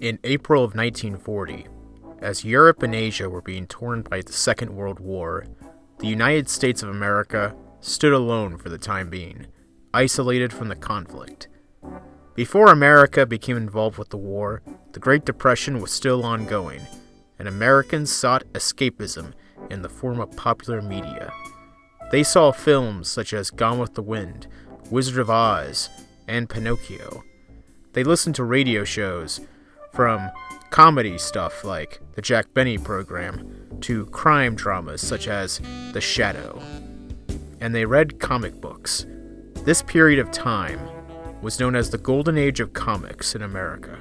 In April of 1940, as Europe and Asia were being torn by the Second World War, the United States of America stood alone for the time being, isolated from the conflict. Before America became involved with the war, the Great Depression was still ongoing, and Americans sought escapism in the form of popular media. They saw films such as Gone with the Wind, Wizard of Oz, and Pinocchio. They listened to radio shows, from comedy stuff like the Jack Benny program to crime dramas such as The Shadow. And they read comic books. This period of time was known as the Golden Age of Comics in America.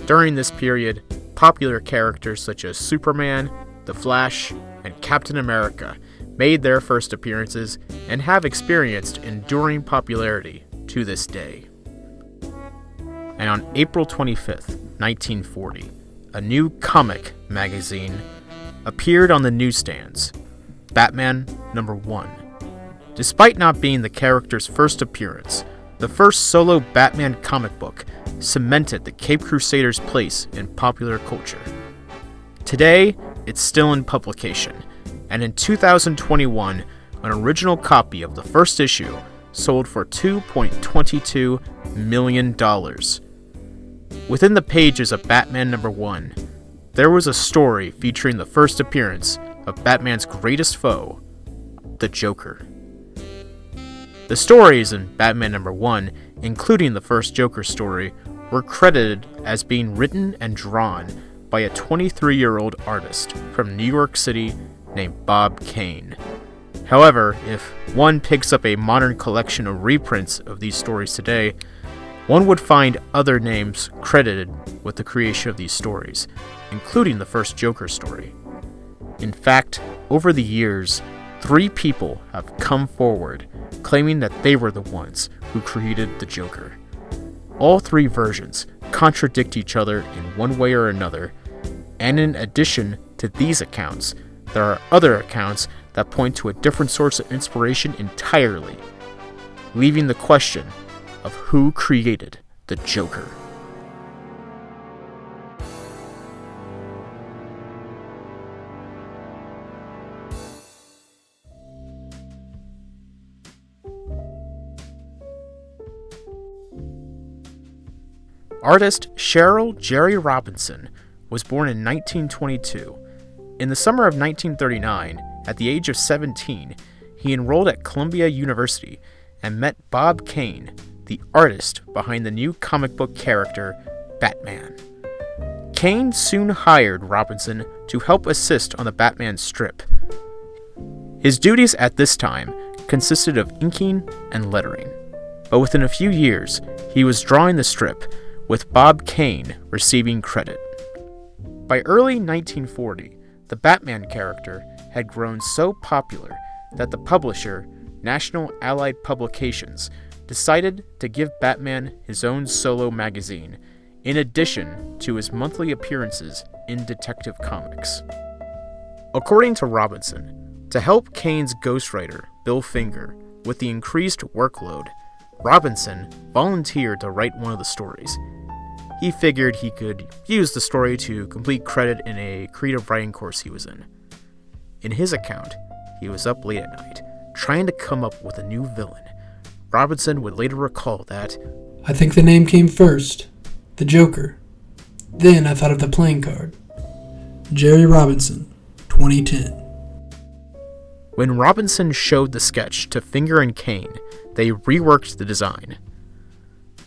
During this period, popular characters such as Superman, The Flash, and Captain America made their first appearances and have experienced enduring popularity to this day. And on April 25th, 1940, a new comic magazine appeared on the newsstands, Batman #1. Despite not being the character's first appearance, the first solo Batman comic book cemented the Cape Crusaders' place in popular culture. Today, it's still in publication, and in 2021, an original copy of the first issue sold for $2.22 million. Within the pages of Batman #1, there was a story featuring the first appearance of Batman's greatest foe, the Joker. The stories in Batman #1, including the first Joker story, were credited as being written and drawn by a 23-year-old artist from New York City named Bob Kane. However, if one picks up a modern collection of reprints of these stories today, one would find other names credited with the creation of these stories, including the first Joker story. In fact, over the years, 3 people have come forward claiming that they were the ones who created the Joker. All 3 versions contradict each other in one way or another, and in addition to these accounts, there are other accounts that point to a different source of inspiration entirely, leaving the question of who created the Joker. Artist Cheryl Jerry Robinson was born in 1922. In the summer of 1939, at the age of 17, he enrolled at Columbia University and met Bob Kane, the artist behind the new comic book character, Batman. Kane soon hired Robinson to help assist on the Batman strip. His duties at this time consisted of inking and lettering, but within a few years, he was drawing the strip, with Bob Kane receiving credit. By early 1940, the Batman character had grown so popular that the publisher, National Allied Publications, decided to give Batman his own solo magazine, in addition to his monthly appearances in Detective Comics. According to Robinson, to help Kane's ghostwriter, Bill Finger, with the increased workload, Robinson volunteered to write one of the stories. He figured he could use the story to complete credit in a creative writing course he was in. In his account, he was up late at night, trying to come up with a new villain. Robinson would later recall that, "I think the name came first, the Joker. Then I thought of the playing card. Jerry Robinson, 2010. When Robinson showed the sketch to Finger and Kane, they reworked the design.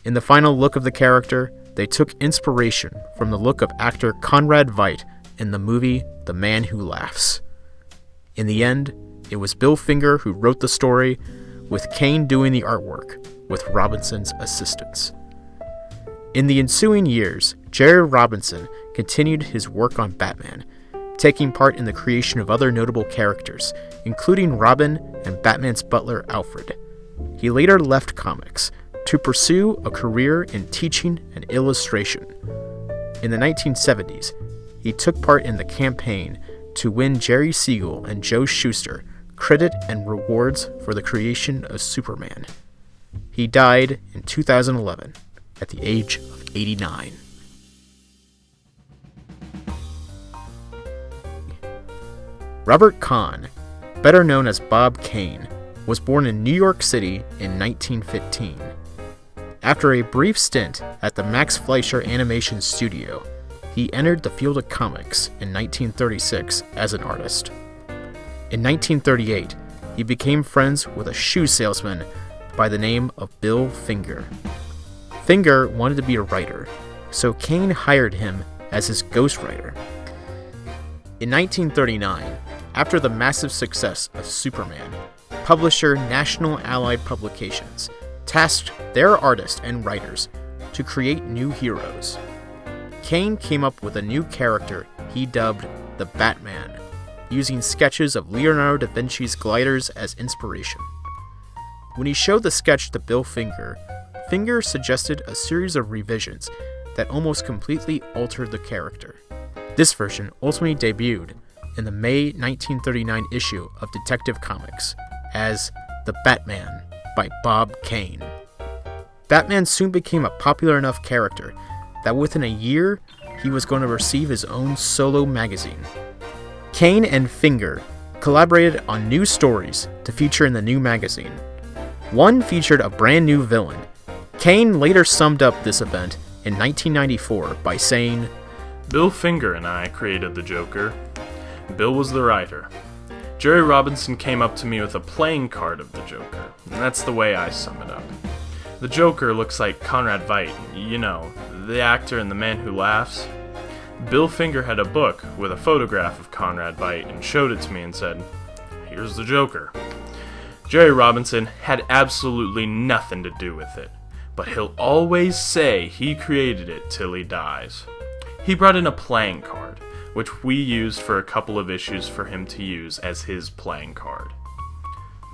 In the final look of the character, they took inspiration from the look of actor Conrad Veidt in the movie The Man Who Laughs. In the end, it was Bill Finger who wrote the story, with Kane doing the artwork, with Robinson's assistance. In the ensuing years, Jerry Robinson continued his work on Batman, taking part in the creation of other notable characters, including Robin and Batman's butler Alfred. He later left comics to pursue a career in teaching and illustration. In the 1970s, he took part in the campaign to win Jerry Siegel and Joe Shuster credit and rewards for the creation of Superman. He died in 2011 at the age of 89. Robert Kane, better known as Bob Kane, was born in New York City in 1915. After a brief stint at the Max Fleischer Animation Studio, he entered the field of comics in 1936 as an artist. In 1938, he became friends with a shoe salesman by the name of Bill Finger. Finger wanted to be a writer, so Kane hired him as his ghostwriter. In 1939, after the massive success of Superman, publisher National Allied Publications tasked their artists and writers to create new heroes. Kane came up with a new character he dubbed the Batman, using sketches of Leonardo da Vinci's gliders as inspiration. When he showed the sketch to Bill Finger, Finger suggested a series of revisions that almost completely altered the character. This version ultimately debuted in the May 1939 issue of Detective Comics as The Batman by Bob Kane. Batman soon became a popular enough character that within a year, he was going to receive his own solo magazine. Kane and Finger collaborated on new stories to feature in the new magazine. One featured a brand new villain. Kane later summed up this event in 1994 by saying, "Bill Finger and I created the Joker. Bill was the writer. Jerry Robinson came up to me with a playing card of the Joker, and that's the way I sum it up. The Joker looks like Conrad Veidt, you know, the actor in The Man Who Laughs. Bill Finger had a book with a photograph of Conrad Veidt and showed it to me and said, 'Here's the Joker.' Jerry Robinson had absolutely nothing to do with it, but he'll always say he created it till he dies. He brought in a playing card, which we used for a couple of issues for him to use as his playing card."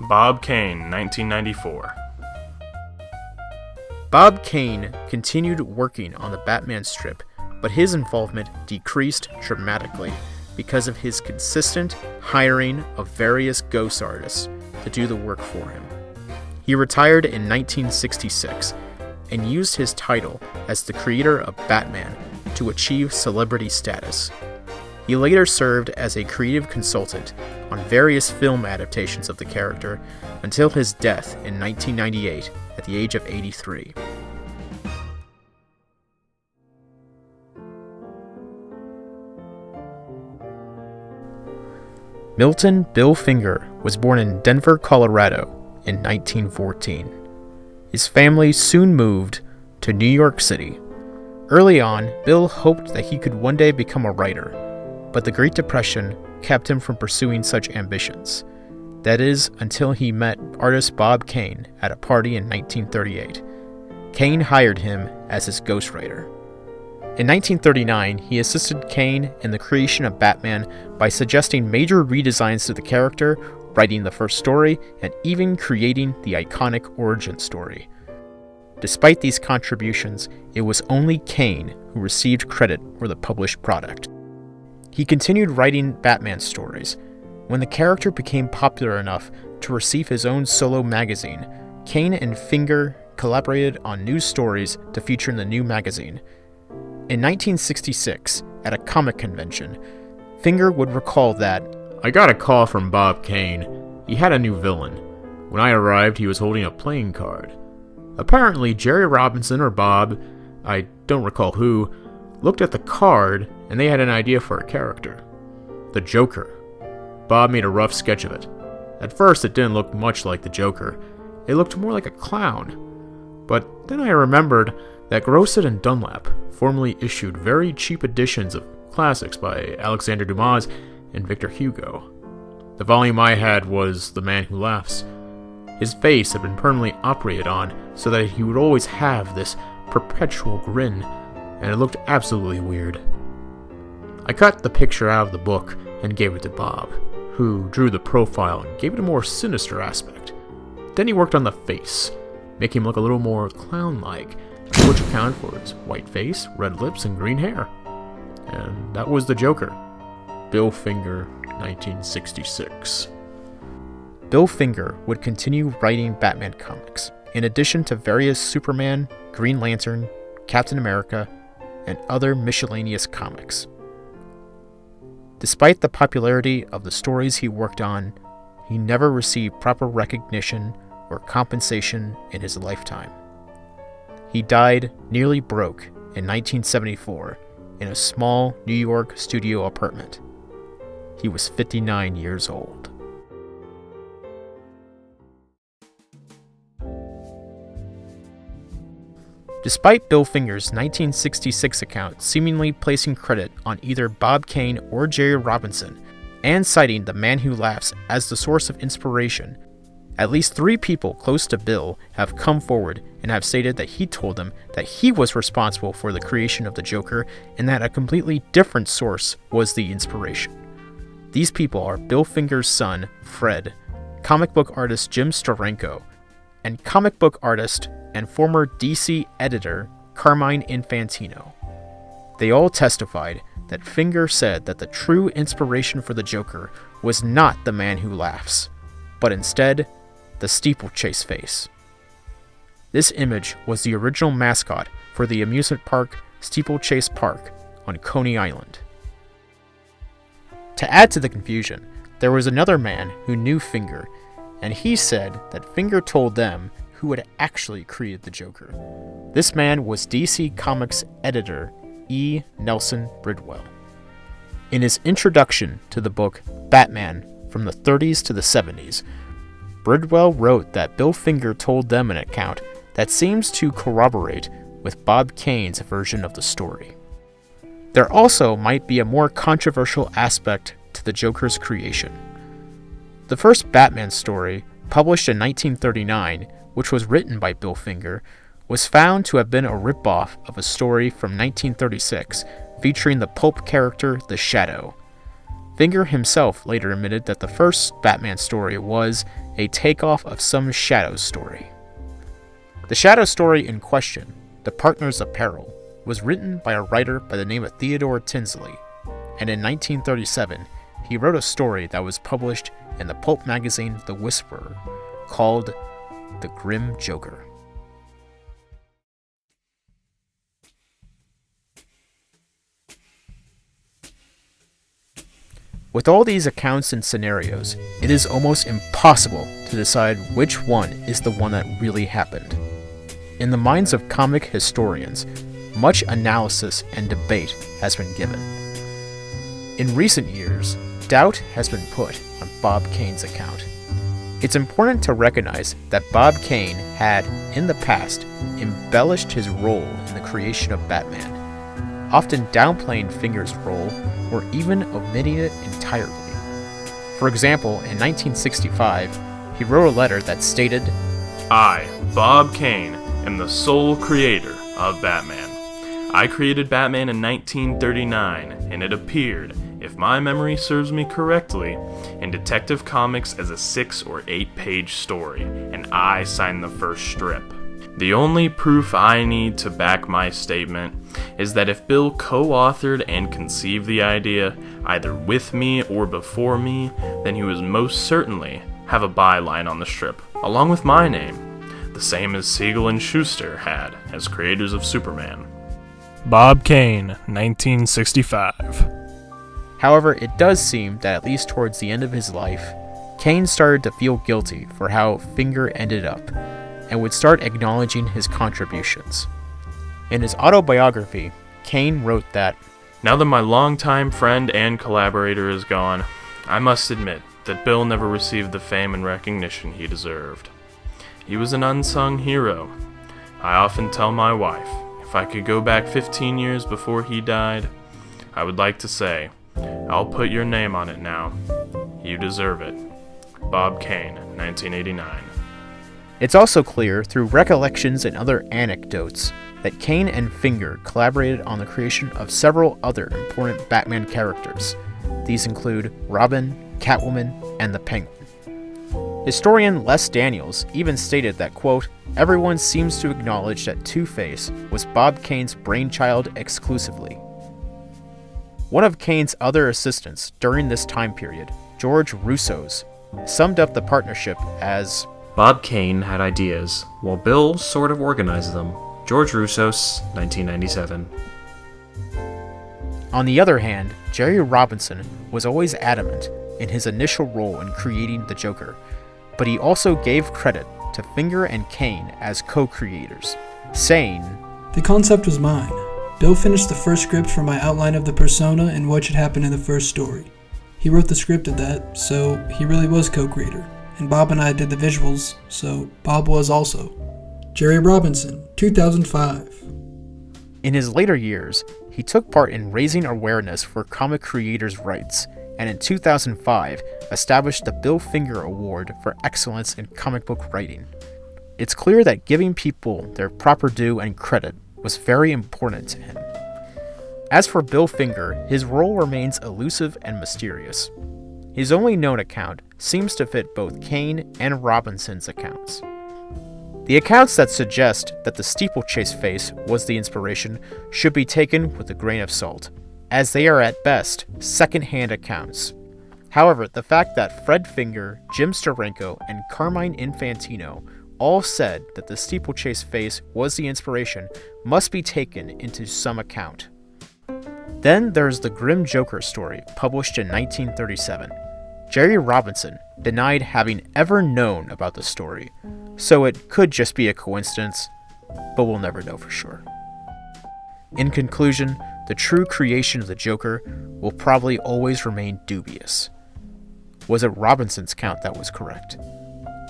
Bob Kane, 1994. Bob Kane continued working on the Batman strip, but his involvement decreased dramatically because of his consistent hiring of various ghost artists to do the work for him. He retired in 1966 and used his title as the creator of Batman to achieve celebrity status. He later served as a creative consultant on various film adaptations of the character until his death in 1998 at the age of 83. Milton Bill Finger was born in Denver, Colorado in 1914. His family soon moved to New York City. Early on, Bill hoped that he could one day become a writer, but the Great Depression kept him from pursuing such ambitions. That is, until he met artist Bob Kane at a party in 1938. Kane hired him as his ghostwriter. In 1939, he assisted Kane in the creation of Batman by suggesting major redesigns to the character, writing the first story, and even creating the iconic origin story. Despite these contributions, it was only Kane who received credit for the published product. He continued writing Batman stories. When the character became popular enough to receive his own solo magazine, Kane and Finger collaborated on new stories to feature in the new magazine. In 1966, at a comic convention, Finger would recall that, "I got a call from Bob Kane. He had a new villain. When I arrived, he was holding a playing card. Apparently, Jerry Robinson or Bob, I don't recall who, looked at the card and they had an idea for a character. The Joker. Bob made a rough sketch of it. At first, it didn't look much like the Joker. It looked more like a clown. But then I remembered that Grosset and Dunlap formerly issued very cheap editions of classics by Alexander Dumas and Victor Hugo. The volume I had was The Man Who Laughs. His face had been permanently operated on so that he would always have this perpetual grin, and it looked absolutely weird. I cut the picture out of the book and gave it to Bob, who drew the profile and gave it a more sinister aspect. Then he worked on the face, making him look a little more clown-like, which accounted for his white face, red lips, and green hair. And that was the Joker. Bill Finger, 1966. Bill Finger would continue writing Batman comics, in addition to various Superman, Green Lantern, Captain America, and other miscellaneous comics. Despite the popularity of the stories he worked on, he never received proper recognition or compensation in his lifetime. He died nearly broke in 1974 in a small New York studio apartment. He was 59 years old. Despite Bill Finger's 1966 account seemingly placing credit on either Bob Kane or Jerry Robinson, and citing the Man Who Laughs as the source of inspiration, at least 3 people close to Bill have come forward and have stated that he told them that he was responsible for the creation of the Joker and that a completely different source was the inspiration. These people are Bill Finger's son, Fred, comic book artist Jim Steranko, and comic book artist and former DC editor Carmine Infantino. They all testified that Finger said that the true inspiration for the Joker was not the Man Who Laughs, but instead, the steeplechase face. This image was the original mascot for the amusement park Steeplechase Park on Coney Island. To add to the confusion, there was another man who knew Finger, and he said that Finger told them who had actually created the Joker. This man was DC Comics editor E. Nelson Bridwell. In his introduction to the book Batman from the 30s to the 70s, Bridwell wrote that Bill Finger told them an account that seems to corroborate with Bob Kane's version of the story. There also might be a more controversial aspect to the Joker's creation. The first Batman story, published in 1939, which was written by Bill Finger, was found to have been a ripoff of a story from 1936 featuring the pulp character The Shadow. Finger himself later admitted that the first Batman story was a takeoff of some Shadow story. The Shadow story in question, The Partners of Peril, was written by a writer by the name of Theodore Tinsley, and in 1937 he wrote a story that was published in the pulp magazine The Whisperer, called The Grim Joker. With all these accounts and scenarios, it is almost impossible to decide which one is the one that really happened. In the minds of comic historians, much analysis and debate has been given. In recent years, doubt has been put on Bob Kane's account. It's important to recognize that Bob Kane had, in the past, embellished his role in the creation of Batman, often downplaying Finger's role or even omitting it entirely. For example, in 1965, he wrote a letter that stated, I, Bob Kane, am the sole creator of Batman. I created Batman in 1939, and it appeared, if my memory serves me correctly, in Detective Comics as a 6 or 8 page story, and I signed the first strip. The only proof I need to back my statement is that if Bill co-authored and conceived the idea, either with me or before me, then he was most certainly have a byline on the strip, along with my name, the same as Siegel and Schuster had as creators of Superman. Bob Kane, 1965. However, it does seem that at least towards the end of his life, Kane started to feel guilty for how Finger ended up, and would start acknowledging his contributions. In his autobiography, Kane wrote that, Now that my longtime friend and collaborator is gone, I must admit that Bill never received the fame and recognition he deserved. He was an unsung hero. I often tell my wife, if I could go back 15 years before he died, I would like to say, I'll put your name on it now. You deserve it. Bob Kane, 1989. It's also clear through recollections and other anecdotes that Kane and Finger collaborated on the creation of several other important Batman characters. These include Robin, Catwoman, and the Penguin. Historian Les Daniels even stated that, quote, everyone seems to acknowledge that Two-Face was Bob Kane's brainchild exclusively. One of Kane's other assistants during this time period, George Russo's, summed up the partnership as, Bob Kane had ideas, while Bill sort of organized them. George Russos, 1997. On the other hand, Jerry Robinson was always adamant in his initial role in creating the Joker, but he also gave credit to Finger and Kane as co-creators, saying, "The concept was mine. Bill finished the first script for my outline of the persona and what should happen in the first story. He wrote the script of that, so he really was co-creator. And Bob and I did the visuals, so Bob was also." Jerry Robinson, 2005. In his later years, he took part in raising awareness for comic creators' rights, and in 2005 established the Bill Finger Award for Excellence in Comic Book Writing. It's clear that giving people their proper due and credit was very important to him. As for Bill Finger, his role remains elusive and mysterious. His only known account seems to fit both Kane and Robinson's accounts. The accounts that suggest that the steeplechase face was the inspiration should be taken with a grain of salt, as they are at best second-hand accounts. However, the fact that Fred Finger, Jim Steranko, and Carmine Infantino all said that the steeplechase face was the inspiration must be taken into some account. Then there's the Grim Joker story, published in 1937. Jerry Robinson denied having ever known about the story, so it could just be a coincidence, but we'll never know for sure. In conclusion, the true creation of the Joker will probably always remain dubious. Was it Robinson's count that was correct?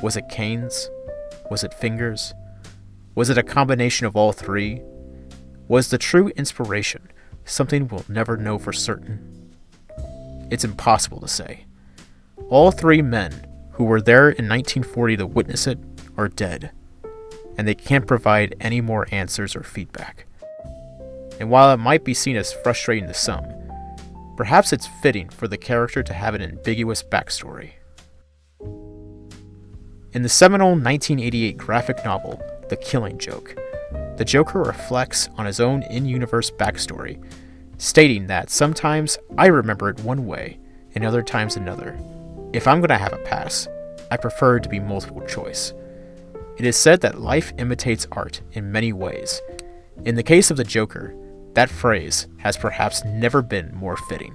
Was it Kane's? Was it Finger's? Was it a combination of all three? Was the true inspiration something we'll never know for certain? It's impossible to say. All three men who were there in 1940 to witness it are dead, and they can't provide any more answers or feedback. And while it might be seen as frustrating to some, perhaps it's fitting for the character to have an ambiguous backstory. In the seminal 1988 graphic novel, The Killing Joke, the Joker reflects on his own in-universe backstory, stating that sometimes I remember it one way and other times another. If I'm going to have a pass, I prefer it to be multiple choice. It is said that life imitates art in many ways. In the case of the Joker, that phrase has perhaps never been more fitting.